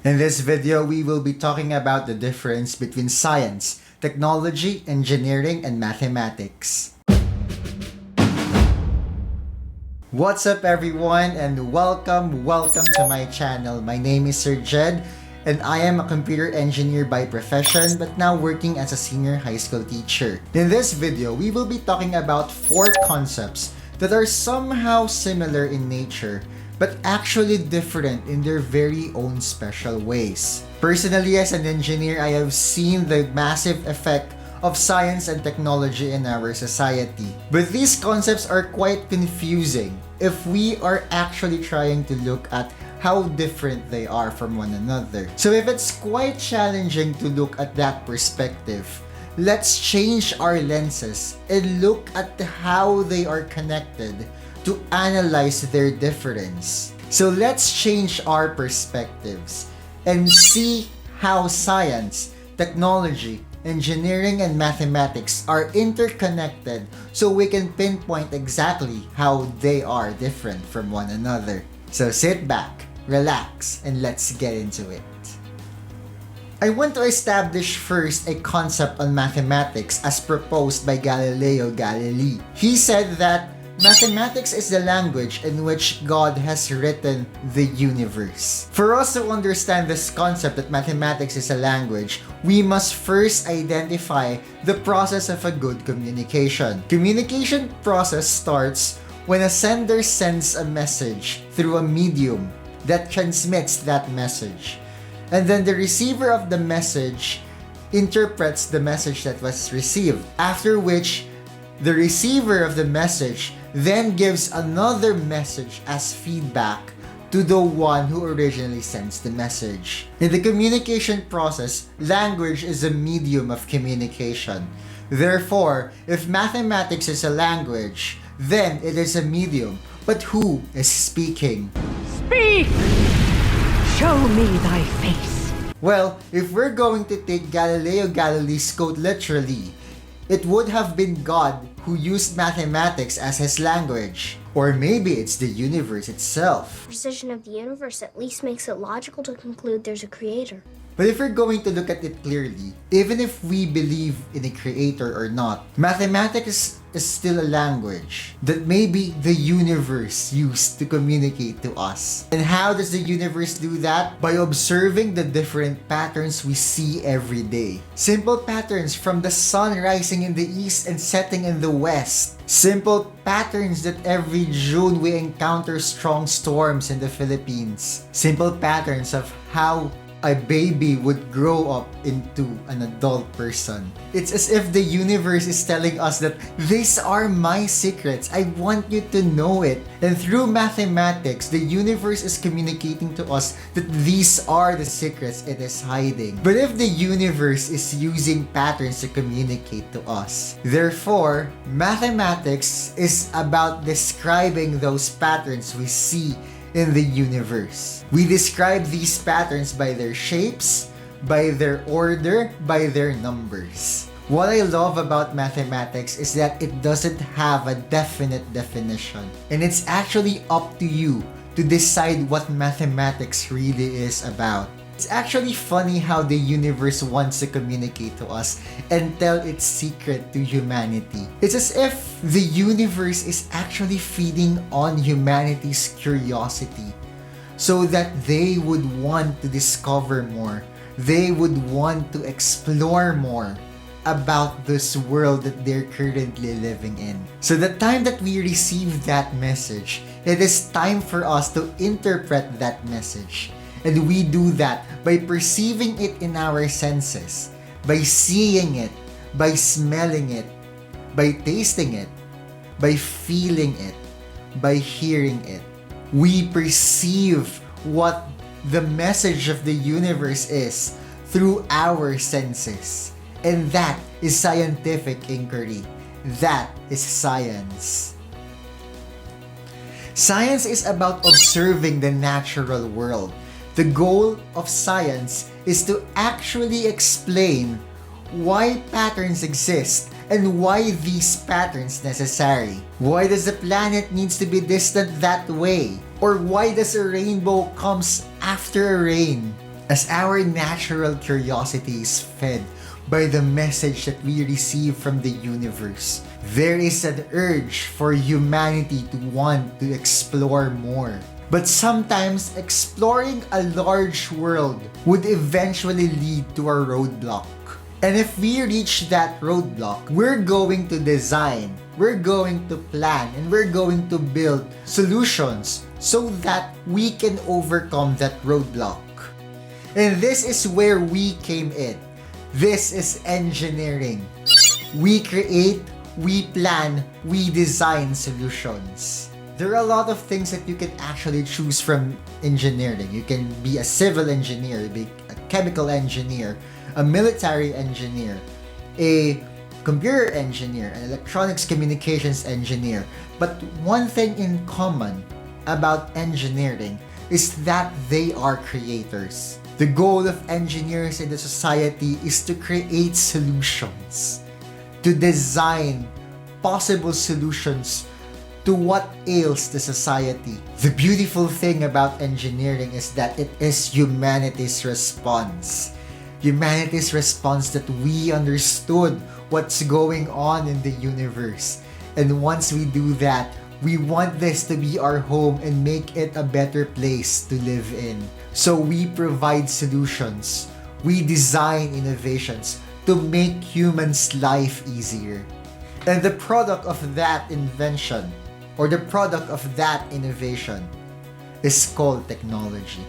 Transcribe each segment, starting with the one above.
In this video, we will be talking about the difference between science, technology, engineering, and mathematics. What's up everyone and welcome to my channel. My name is Sir Jed and I am a computer engineer by profession but now working as a senior high school teacher. In this video, we will be talking about 4 concepts that are somehow similar in nature but actually different in their very own special ways. Personally, as an engineer, I have seen the massive effect of science and technology in our society. But these concepts are quite confusing if we are actually trying to look at how different they are from one another. So if it's quite challenging to look at that perspective, let's change our lenses and look at how they are connected to analyze their difference. So let's change our perspectives and see how science, technology, engineering, and mathematics are interconnected so we can pinpoint exactly how they are different from one another. So sit back, relax, and let's get into it. I want to establish first a concept on mathematics as proposed by Galileo Galilei. He said that mathematics is the language in which God has written the universe. For us to understand this concept that mathematics is a language, we must first identify the process of a good communication. Communication process starts when a sender sends a message through a medium that transmits that message. And then the receiver of the message interprets the message that was received, after which the receiver of the message then gives another message as feedback to the one who originally sends the message. In the communication process, language is a medium of communication. Therefore, if mathematics is a language, then it is a medium. But who is speaking? Speak! Show me thy face. Well, if we're going to take Galileo Galilei's quote literally, it would have been God who used mathematics as his language. Or maybe it's the universe itself. Precision of the universe at least makes it logical to conclude there's a creator. But if we're going to look at it clearly, even if we believe in a creator or not, mathematics is still a language that maybe the universe used to communicate to us. And how does the universe do that? By observing the different patterns we see every day. Simple patterns from the sun rising in the east and setting in the west. Simple patterns that every June we encounter strong storms in the Philippines. Simple patterns of how a baby would grow up into an adult person. It's as if the universe is telling us that these are my secrets. I want you to know it. And through mathematics, the universe is communicating to us that these are the secrets it is hiding. But if the universe is using patterns to communicate to us, therefore, mathematics is about describing those patterns we see in the universe. We describe these patterns by their shapes, by their order, by their numbers. What I love about mathematics is that it doesn't have a definite definition, and it's actually up to you to decide what mathematics really is about. It's actually funny how the universe wants to communicate to us and tell its secret to humanity. It's as if the universe is actually feeding on humanity's curiosity so that they would want to discover more. They would want to explore more about this world that they're currently living in. So the time that we receive that message, it is time for us to interpret that message. And we do that by perceiving it in our senses, by seeing it, by smelling it, by tasting it, by feeling it, by hearing it. We perceive what the message of the universe is through our senses. And that is scientific inquiry. That is science. Science is about observing the natural world. The goal of science is to actually explain why patterns exist and why these patterns necessary. Why does the planet needs to be distant that way? Or why does a rainbow comes after a rain? As our natural curiosity is fed by the message that we receive from the universe, there is an urge for humanity to want to explore more. But sometimes exploring a large world would eventually lead to a roadblock. And if we reach that roadblock, we're going to design, we're going to plan, and we're going to build solutions so that we can overcome that roadblock. And this is where we came in. This is engineering. We create, we plan, we design solutions. There are a lot of things that you can actually choose from engineering. You can be a civil engineer, be a chemical engineer, a military engineer, a computer engineer, an electronics communications engineer. But one thing in common about engineering is that they are creators. The goal of engineers in the society is to create solutions, to design possible solutions to what ails the society. The beautiful thing about engineering is that it is humanity's response. Humanity's response that we understood what's going on in the universe. And once we do that, we want this to be our home and make it a better place to live in. So we provide solutions. We design innovations to make humans' life easier. And the product of that invention, or the product of that innovation, is called technology.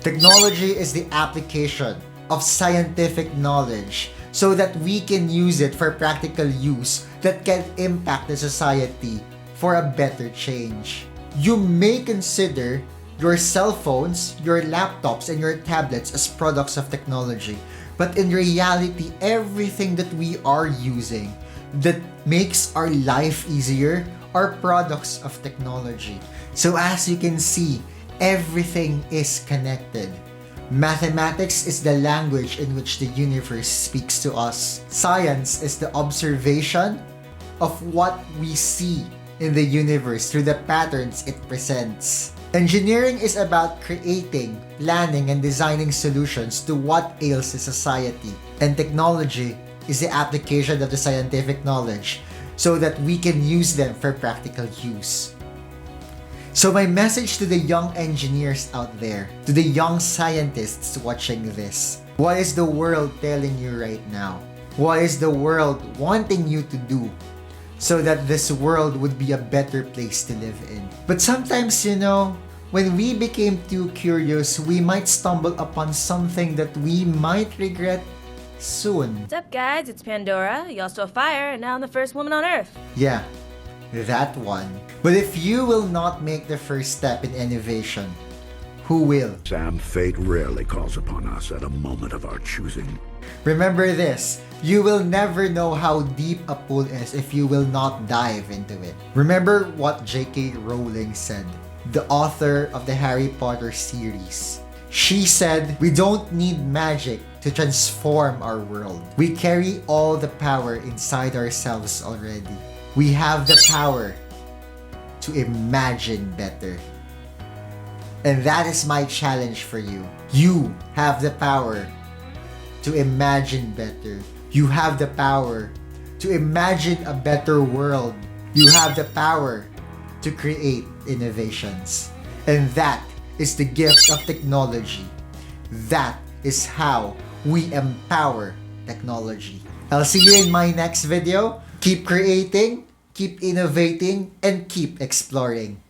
Technology is the application of scientific knowledge so that we can use it for practical use that can impact the society for a better change. You may consider your cell phones, your laptops, and your tablets as products of technology, but in reality, everything that we are using that makes our life easier are products of technology. So as you can see, everything is connected. Mathematics is the language in which the universe speaks to us. Science is the observation of what we see in the universe through the patterns it presents. Engineering is about creating, planning, and designing solutions to what ails the society. And technology is the application of the scientific knowledge so that we can use them for practical use. So my message to the young engineers out there, to the young scientists watching this, what is the world telling you right now? What is the world wanting you to do so that this world would be a better place to live in? But sometimes, when we became too curious, we might stumble upon something that we might regret soon. What's up, guys? It's Pandora. Y'all stole fire, and now I'm the first woman on Earth. Yeah, that one. But if you will not make the first step in innovation, who will? Sam, fate rarely calls upon us at a moment of our choosing. Remember this, you will never know how deep a pool is if you will not dive into it. Remember what J.K. Rowling said, the author of the Harry Potter series. She said, we don't need magic to transform our world. We carry all the power inside ourselves already. We have the power to imagine better. And that is my challenge for you. You have the power to imagine better. You have the power to imagine a better world. You have the power to create innovations. And that is the gift of technology. That is how we empower technology. I'll see you in my next video. Keep creating, keep innovating, and keep exploring.